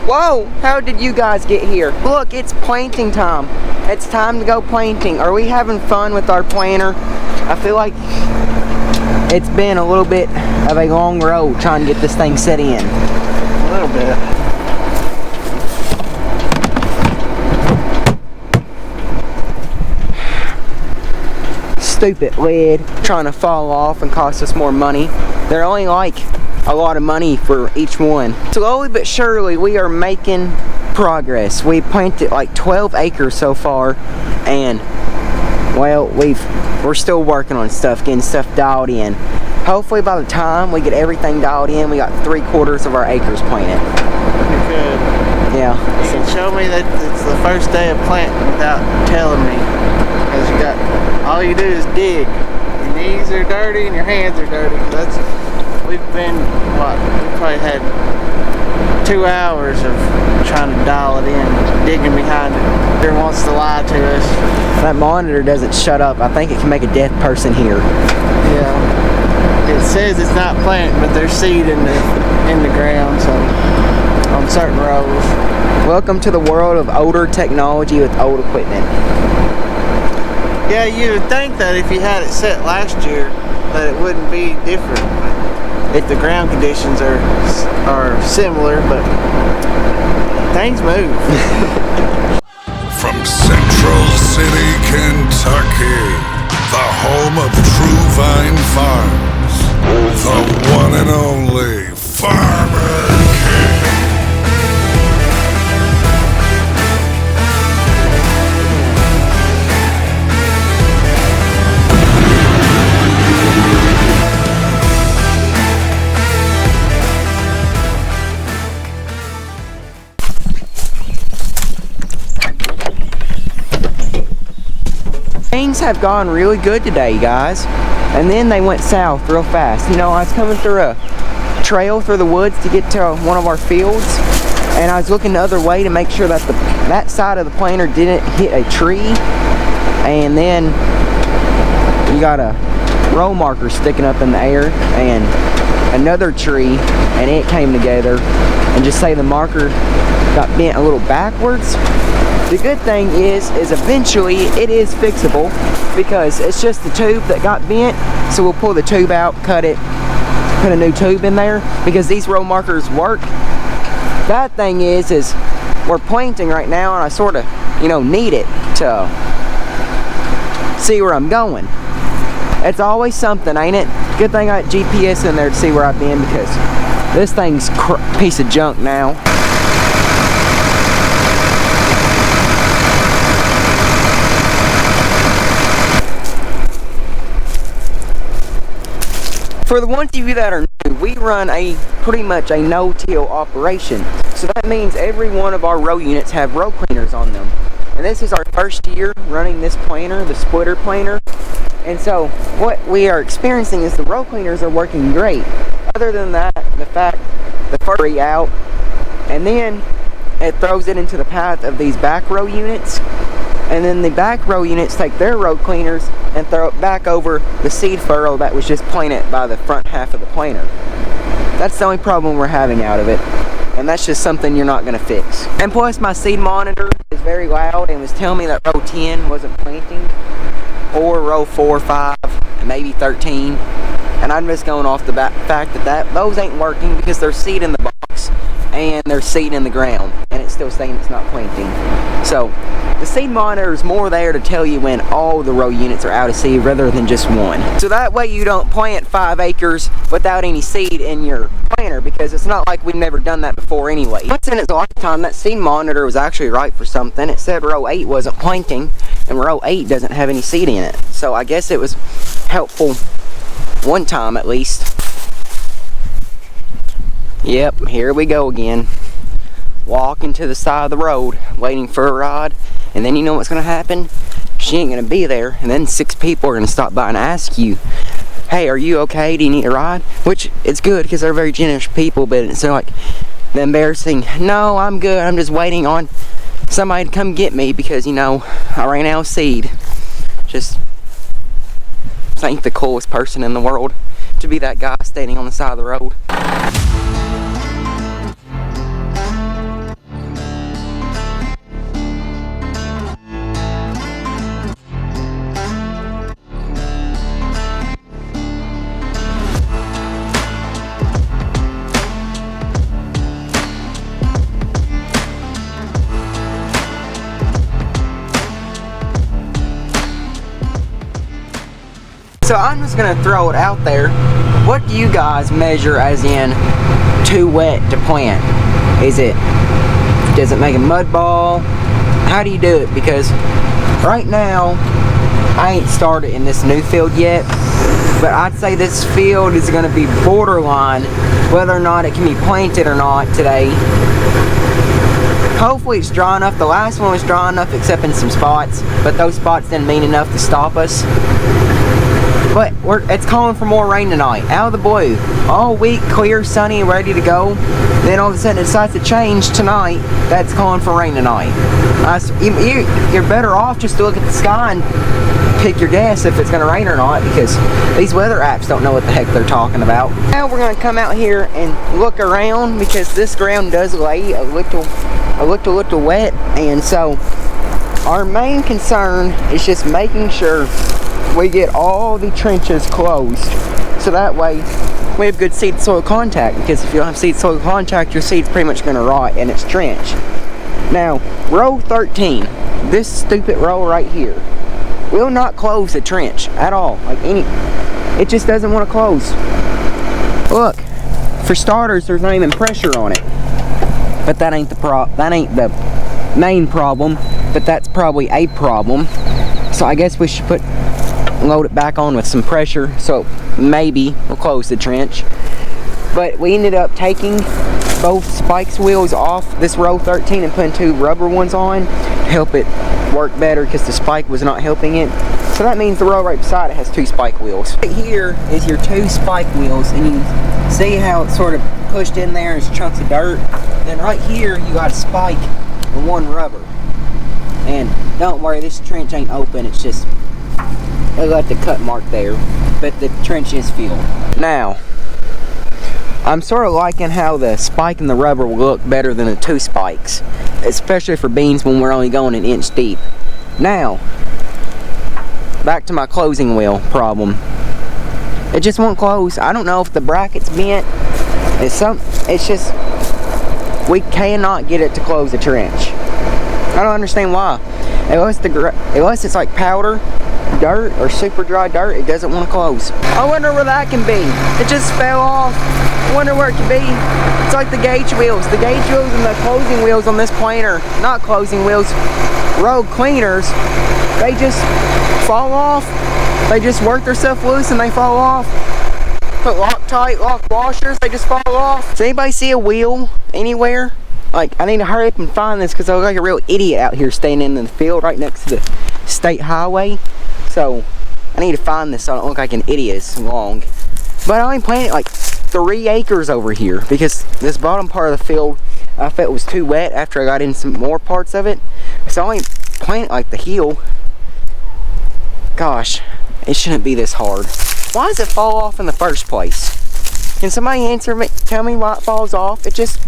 Whoa, how did you guys get here? Look, it's planting time. It's time to go planting. Are we having fun with our planter? I feel like it's been a little bit of a long road trying to get this thing set in. A little bit. Stupid lid trying to fall off and cost us more money. They're only like a lot of money for each one. Slowly but surely we are making progress. We planted like 12 acres so far, and well, we're still working on stuff, getting stuff dialed in. Hopefully by the time we get everything dialed in, we got 3/4 of our acres planted. You could. Yeah. You can show me that it's the first day of planting without telling me. Because you got, all you do is dig. Your knees are dirty and your hands are dirty. We've been, what, we probably had 2 hours of trying to dial it in, digging behind it. Deere wants to lie to us. That monitor doesn't shut up. I think it can make a deaf person hear. Yeah. It says it's not planting, but there's seed in the ground, so on certain rows. Welcome to the world of older technology with old equipment. Yeah, you would think that if you had it set last year, that it wouldn't be different. If the ground conditions are similar, but things move. From Central City, Kentucky, the home of True Vine Farms, the one and only Farmer King. Things have gone really good today, guys, and then they went south real fast. You know, I was coming through a trail through the woods to get to one of our fields, and I was looking the other way to make sure that that side of the planter didn't hit a tree, and then you got a row marker sticking up in the air and another tree, and it came together, and just say the marker got bent a little backwards. The good thing is eventually it is fixable, because it's just the tube that got bent. So we'll pull the tube out, cut it, put a new tube in there, because these row markers work. Bad thing is we're planting right now, and I sort of, you know, need it to see where I'm going. It's always something, ain't it? Good thing I got GPS in there to see where I've been, because this thing's a piece of junk now. For the ones of you that are new, we run pretty much a no-till operation. So that means every one of our row units have row cleaners on them. And this is our first year running this planter, the splitter planter. And so what we are experiencing is the row cleaners are working great. Other than that, the fact the furry out, and then it throws it into the path of these back row units. And then the back row units take their row cleaners and throw it back over the seed furrow that was just planted by the front half of the planter. That's the only problem we're having out of it, and that's just something you're not going to fix. And plus, my seed monitor is very loud and was telling me that row 10 wasn't planting, or row 4, 5, and maybe 13. And I'm just going off the fact that those ain't working, because there's seed in the box and there's seed in the ground, and it's still saying it's not planting. So the seed monitor is more there to tell you when all the row units are out of seed rather than just one. So that way you don't plant 5 acres without any seed in your planter, because it's not like we've never done that before anyway. Once in its lifetime, that seed monitor was actually right for something. It said row 8 wasn't planting, and row 8 doesn't have any seed in it. So I guess it was helpful one time at least. Yep, here we go again. Walking to the side of the road, waiting for a rod, and then you know what's gonna happen? She ain't gonna be there, and then 6 people are gonna stop by and ask you, hey, are you okay? Do you need a ride? Which, it's good, because they're very generous people, but it's like the embarrassing, no, I'm good, I'm just waiting on somebody to come get me, because, you know, I ran out of seed. Just ain't the coolest person in the world to be that guy standing on the side of the road. So I'm just gonna throw it out there. What do you guys measure as in too wet to plant? Does it make a mud ball? How do you do it? Because right now, I ain't started in this new field yet, but I'd say this field is gonna be borderline whether or not it can be planted or not today. Hopefully it's dry enough. The last one was dry enough except in some spots, but those spots didn't mean enough to stop us. But it's calling for more rain tonight, out of the blue. All week, clear, sunny, ready to go. Then all of a sudden it decides to change tonight. That's calling for rain tonight. You're better off just to look at the sky and pick your guess if it's going to rain or not, because these weather apps don't know what the heck they're talking about. Now we're going to come out here and look around, because this ground does lay a little wet, and so our main concern is just making sure we get all the trenches closed, so that way we have good seed soil contact, because if you don't have seed soil contact, your seed's pretty much going to rot in its trench. Now, row 13, this stupid row right here, will not close the trench at all. It just doesn't want to close. Look, for starters, there's not even pressure on it. But that ain't the main problem, but that's probably a problem. So I guess we should load it back on with some pressure, so maybe we'll close the trench. But we ended up taking both spikes wheels off this row 13 and putting 2 rubber ones on to help it work better, because the spike was not helping it. So that means the row right beside it has 2 spike wheels. Right here is your 2 spike wheels, and you see how it's sort of pushed in there as chunks of dirt. Then right here you got a spike and 1 rubber. And don't worry, this trench ain't open, it's just, they left the cut mark there, but the trench is filled. Now, I'm sort of liking how the spike and the rubber will look better than the 2 spikes, especially for beans when we're only going 1 inch deep. Now, back to my closing wheel problem. It just won't close. I don't know if the bracket's bent. It's just, we cannot get it to close the trench. I don't understand why. Unless it's like powder, dirt, or super dry dirt, it doesn't want to close. I wonder where that can be. It just fell off. I wonder where it could be. It's like the gauge wheels. The gauge wheels and the closing wheels on this planer, not closing wheels, road cleaners, they just fall off. They just work themselves loose and they fall off. Put Loctite, lock washers, they just fall off. Does anybody see a wheel anywhere? Like, I need to hurry up and find this, because I look like a real idiot out here standing in the field right next to the state highway. So I need to find this so I don't look like an idiot. It's long. But I only planted like 3 acres over here, because this bottom part of the field I felt was too wet after I got in some more parts of it. So I only planted like the heel. Gosh, it shouldn't be this hard. Why does it fall off in the first place? Can somebody answer me? Tell me why it falls off? It just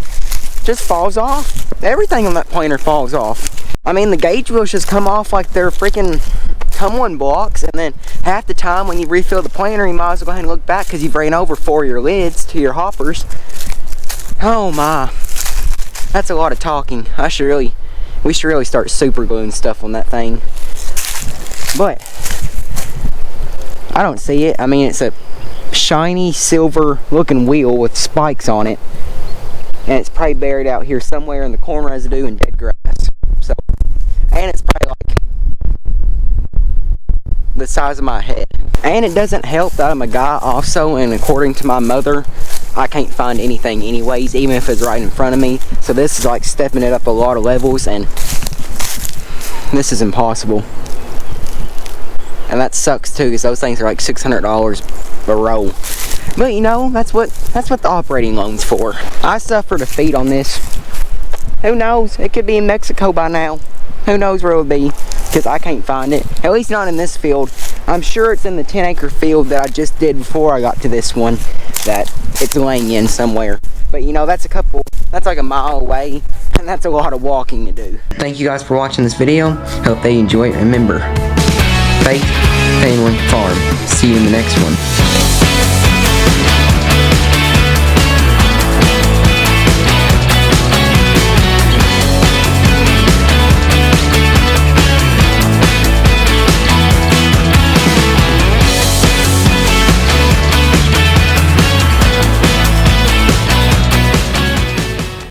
falls off. Everything on that planer falls off. I mean, the gauge wheels just come off like they're freaking come-on blocks, and then half the time when you refill the planer, you might as well go ahead and look back, because you've ran over 4 of your lids to your hoppers. Oh my, that's a lot of talking. We should really start super gluing stuff on that thing. But I don't see it. I mean, it's a shiny silver looking wheel with spikes on it, and it's probably buried out here somewhere in the corn residue and dead grass. So, and it's probably like the size of my head. And it doesn't help that I'm a guy also, and according to my mother, I can't find anything anyways, even if it's right in front of me. So this is like stepping it up a lot of levels, and this is impossible. And that sucks too, because those things are like $600 a row. But you know, that's what the operating loan's for. I suffered a defeat on this. Who knows? It could be in Mexico by now. Who knows where it would be, because I can't find it. At least not in this field. I'm sure it's in the 10-acre field that I just did before I got to this one, that it's laying in somewhere. But you know, that's like a mile away, and that's a lot of walking to do. Thank you guys for watching this video. Hope they enjoy it. Remember, faith, family, farm. See you in the next one.